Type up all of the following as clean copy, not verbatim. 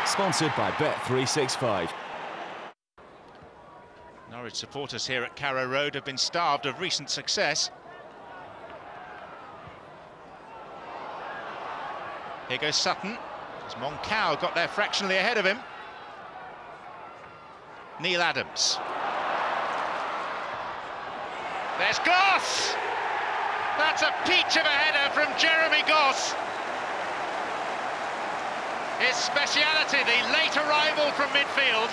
Sponsored by Bet365. Norwich supporters here at Carrow Road have been starved of recent success. Here goes Sutton, as Moncau got there fractionally ahead of him. Neil Adams. There's Goss! That's a peach of a header from Jeremy Goss. His speciality, the late arrival from midfield.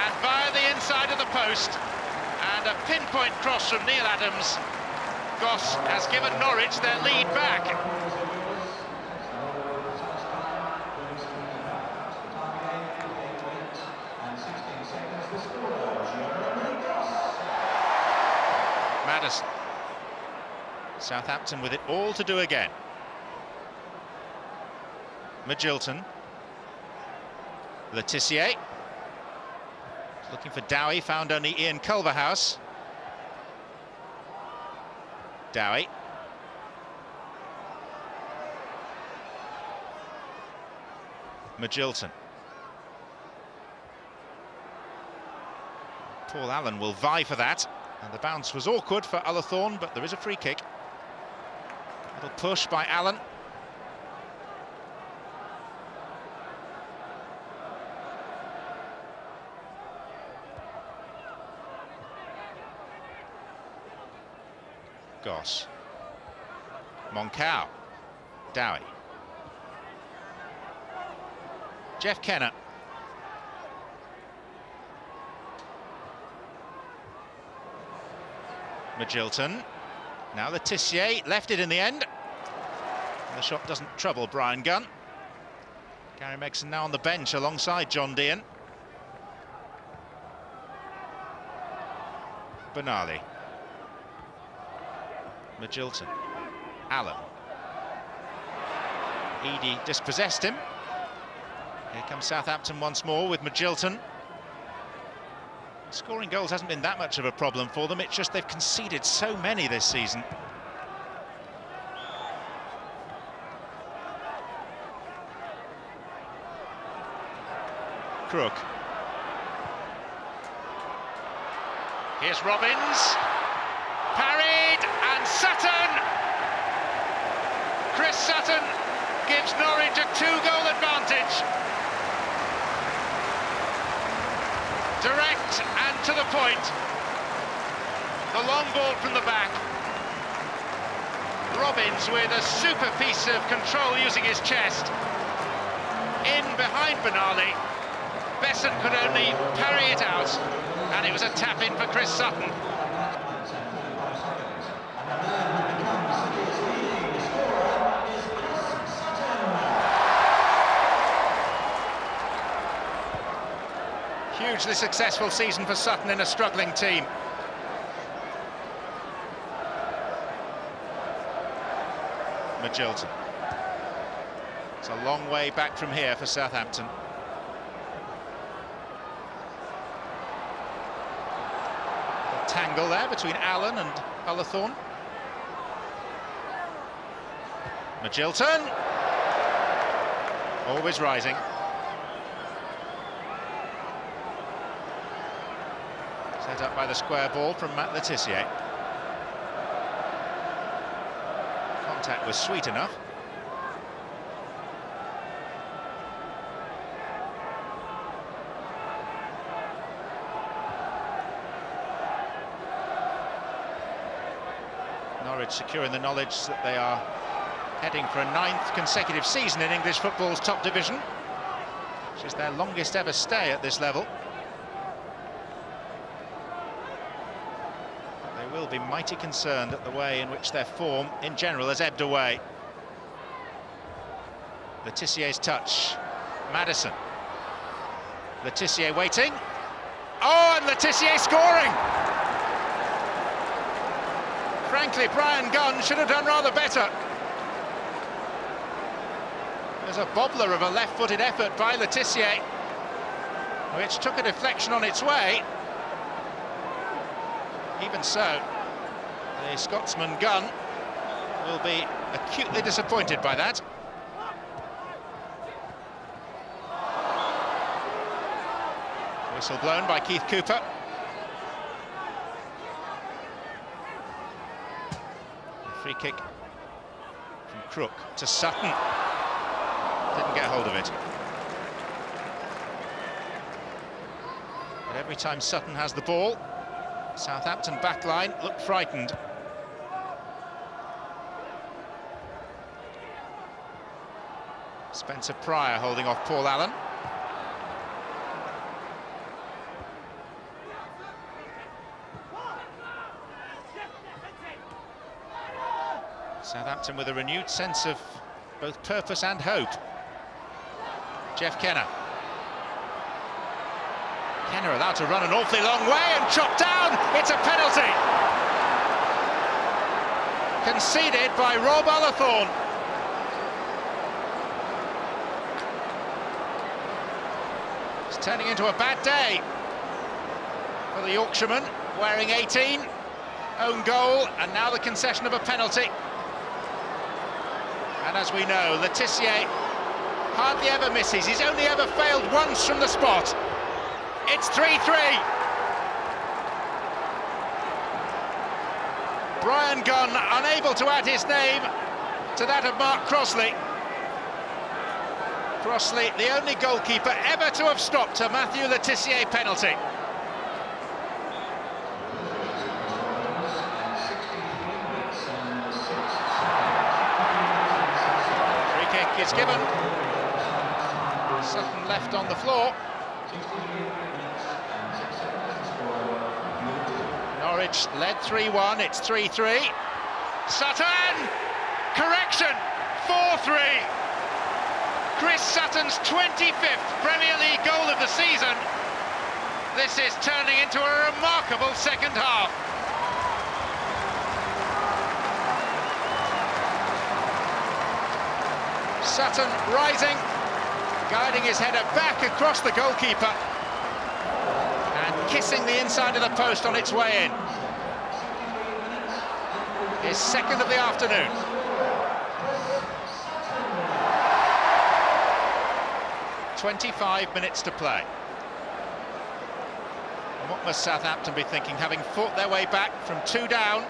And via the inside of the post, and a pinpoint cross from Neil Adams, Goss has given Norwich their lead back. Maddison. Southampton with it all to do again. Magilton. Letitia. Looking for Dowie, found only Ian Culverhouse. Dowie. Magilton. Paul Allen will vie for that, and the bounce was awkward for Ullathorne, but there is a free kick. Little push by Allen. Goss. Moncau. Dowie. Jeff Kenner. Magilton. Now Letitia left it in the end. The shot doesn't trouble Brian Gunn. Gary Megson now on the bench alongside John Dean. Benali. Magilton. Allen. Eadie dispossessed him. Here comes Southampton once more with Magilton. Scoring goals hasn't been that much of a problem for them, it's just they've conceded so many this season. Crook. Here's Robbins. Parried, and Sutton! Chris Sutton gives Norwich a 2-goal advantage. Direct and to the point. The long ball from the back. Robbins with a super piece of control using his chest. In behind Benali. Besson could only parry it out, and it was a tap-in for Chris Sutton. Hugely successful season for Sutton in a struggling team. Magilton. It's a long way back from here for Southampton. A tangle there between Allen and Ullathorne. Magilton. Always rising. Set up by the square ball from Matt Letitia. Contact was sweet enough. Norwich securing the knowledge that they are heading for a 9th consecutive season in English football's top division, which is their longest ever stay at this level. Will be mighty concerned at the way in which their form in general has ebbed away. Letitia's touch. Maddison. Letitia waiting. Oh, and Letitia scoring! Frankly, Brian Gunn should have done rather better. There's a bobbler of a left-footed effort by Letitia, which took a deflection on its way. Even so, the Scotsman Gunn will be acutely disappointed by that. Whistle blown by Keith Cooper. Free kick from Crook to Sutton. Didn't get hold of it. But every time Sutton has the ball, Southampton backline look frightened. Spencer Pryor holding off Paul Allen. Southampton with a renewed sense of both purpose and hope. Jeff Kenner. Kenner allowed to run an awfully long way and chopped down. It's a penalty. Conceded by Rob Ullathorne. It's turning into a bad day for the Yorkshireman, wearing 18. Own goal, and now the concession of a penalty. And as we know, Le Tissier hardly ever misses. He's only ever failed once from the spot. It's 3-3. Brian Gunn unable to add his name to that of Mark Crossley. Crossley, the only goalkeeper ever to have stopped a Matthew Le Tissier penalty. Is given. Sutton left on the floor. Norwich led 3-1, it's 3-3. Sutton! Correction! 4-3. Chris Sutton's 25th Premier League goal of the season. This is turning into a remarkable second half. Sutton rising, guiding his header back across the goalkeeper and kissing the inside of the post on its way in. His second of the afternoon. "25 minutes to play. And what must Southampton be thinking, having fought their way back from 2 down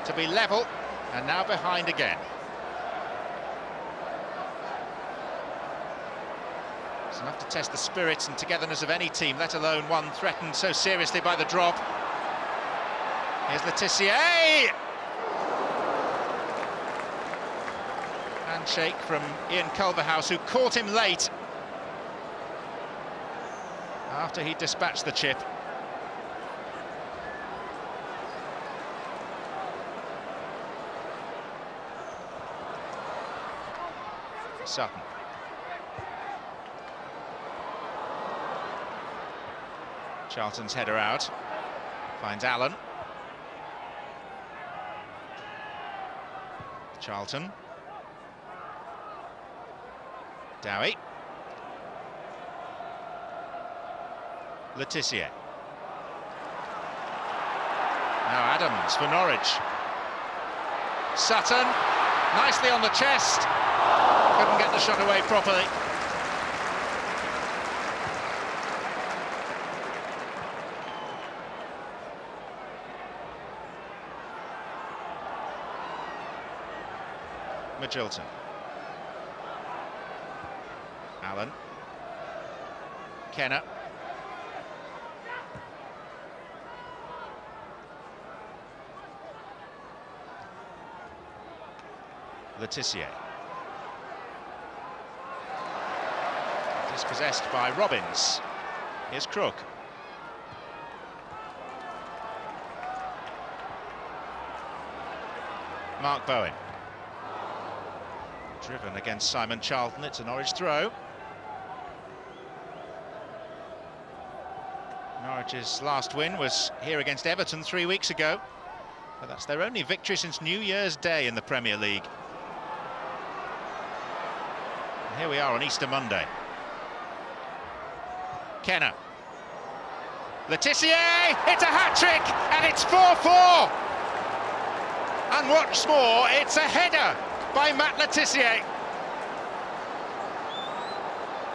to be level and now behind again? It's enough to test the spirits and togetherness of any team, let alone one threatened so seriously by the drop. Here's Le Tissier! Handshake from Ian Culverhouse, who caught him late after he dispatched the chip. Sutton. Charlton's header out, finds Allen. Charlton. Dowie. Le Tissier. Now Adams for Norwich. Sutton, nicely on the chest. Couldn't get the shot away properly. Magilton. Allen. Kenner. Le Tissier. Dispossessed by Robbins. Here's Crook. Mark Bowen. Driven against Simon Charlton, it's a Norwich throw. Norwich's last win was here against Everton 3 weeks ago, but that's their only victory since New Year's Day in the Premier League. And here we are on Easter Monday. Kenner. Le Tissier, it's a hat-trick, and it's 4-4. And what's more, it's a header by Matt Le Tissier.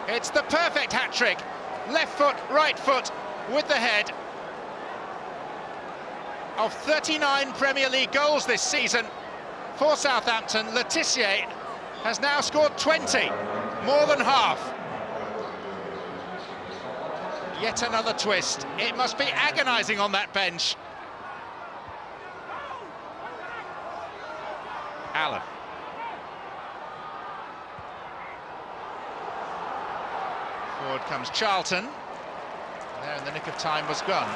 It's the perfect hat-trick. Left foot, right foot, with the head. Of 39 Premier League goals this season for Southampton, Le Tissier has now scored 20, more than half. Yet another twist. It must be agonising on that bench. Allen. Forward comes Charlton. There in the nick of time was Gunn.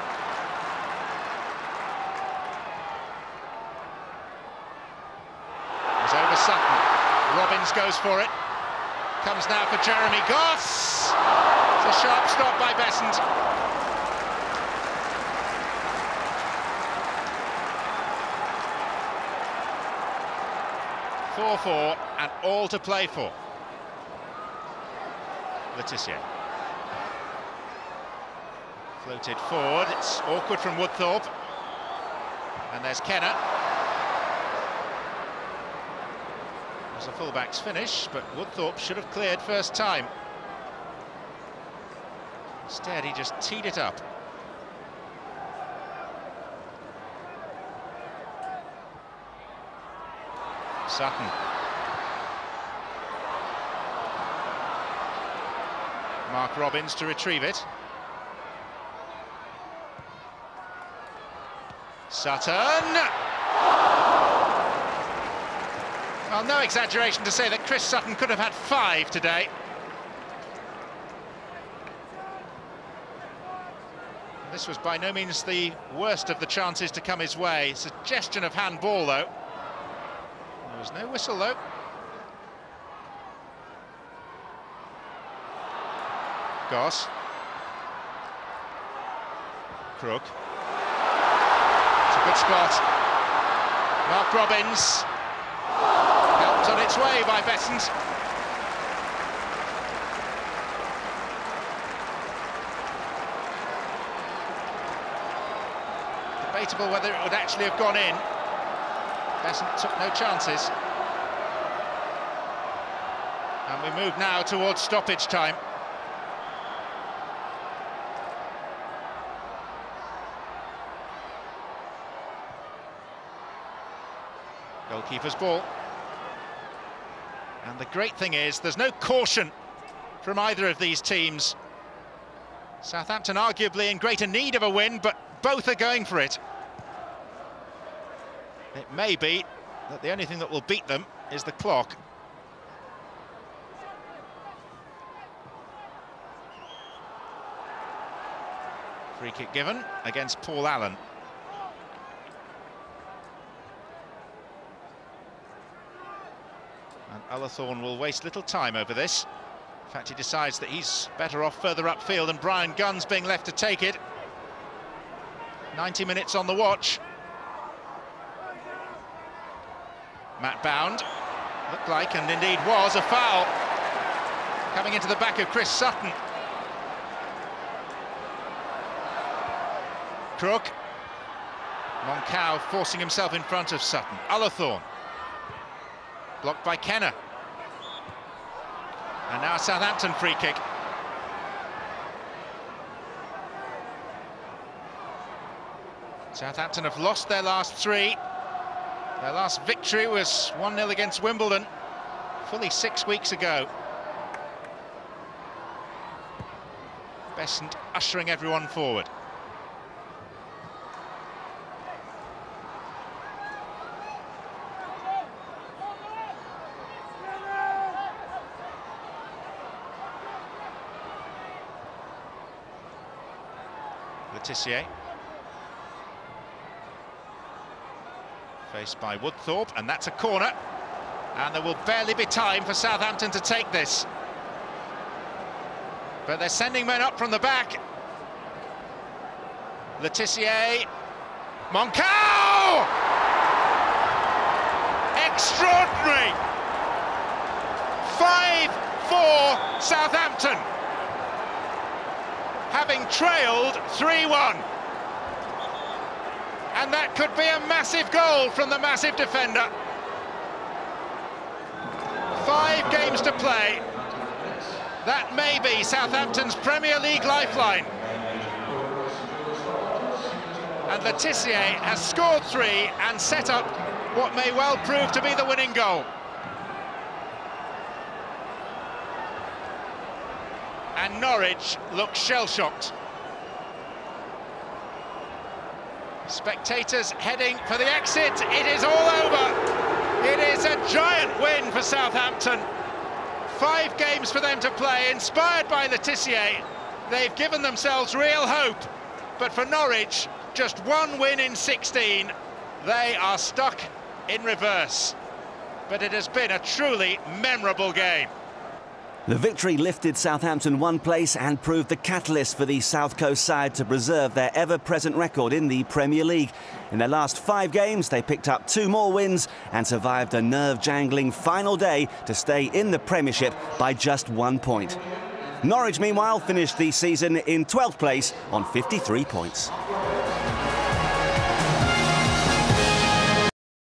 It's over Sutton. Robbins goes for it. Comes now for Jeremy Goss. It's a sharp stop by Besant. (4-4) and all to play for. Le Tissier. Floated forward, it's awkward from Woodthorpe. And there's Kenner. There's a fullback's finish, but Woodthorpe should have cleared first time. Instead, he just teed it up. Sutton. Mark Robbins to retrieve it. Sutton! Well, no exaggeration to say that Chris Sutton could have had 5 today. This was by no means the worst of the chances to come his way. Suggestion of handball, though. There was no whistle, though. Goss. Crook. It's a good spot. Mark Robbins. Helped on its way by Besant. Debatable whether it would actually have gone in. Besant took no chances. And we move now towards stoppage time. Goalkeeper's ball. And the great thing is, there's no caution from either of these teams. Southampton arguably in greater need of a win, but both are going for it. It may be that the only thing that will beat them is the clock. Free kick given against Paul Allen. And Ullathorne will waste little time over this. In fact, he decides that he's better off further upfield, and Brian Gunn's being left to take it. 90 minutes on the watch. Matt Bound, looked like, and indeed was, a foul. Coming into the back of Chris Sutton. Crook. Moncau forcing himself in front of Sutton. Ullathorne. Blocked by Kenner. And now a Southampton free kick. Southampton have lost their last 3. Their last victory was 1-0 against Wimbledon, fully 6 weeks ago. Besant ushering everyone forward. Le Tissier. Faced by Woodthorpe, and that's a corner. And there will barely be time for Southampton to take this. But they're sending men up from the back. Le Tissier. Moncau! Extraordinary! 5-4 Southampton. Having trailed 3-1. And that could be a massive goal from the massive defender. 5 games to play. That may be Southampton's Premier League lifeline. And Le Tissier has scored 3 and set up what may well prove to be the winning goal. And Norwich look shell-shocked. Spectators heading for the exit. It is all over. It is a giant win for Southampton. 5 games for them to play, inspired by Le Tissier. They've given themselves real hope. But for Norwich, just 1 win in 16. They are stuck in reverse. But it has been a truly memorable game. The victory lifted Southampton 1 place and proved the catalyst for the South Coast side to preserve their ever-present record in the Premier League. In their last 5 games, they picked up 2 more wins and survived a nerve-jangling final day to stay in the Premiership by just 1 point. Norwich, meanwhile, finished the season in 12th place on 53 points.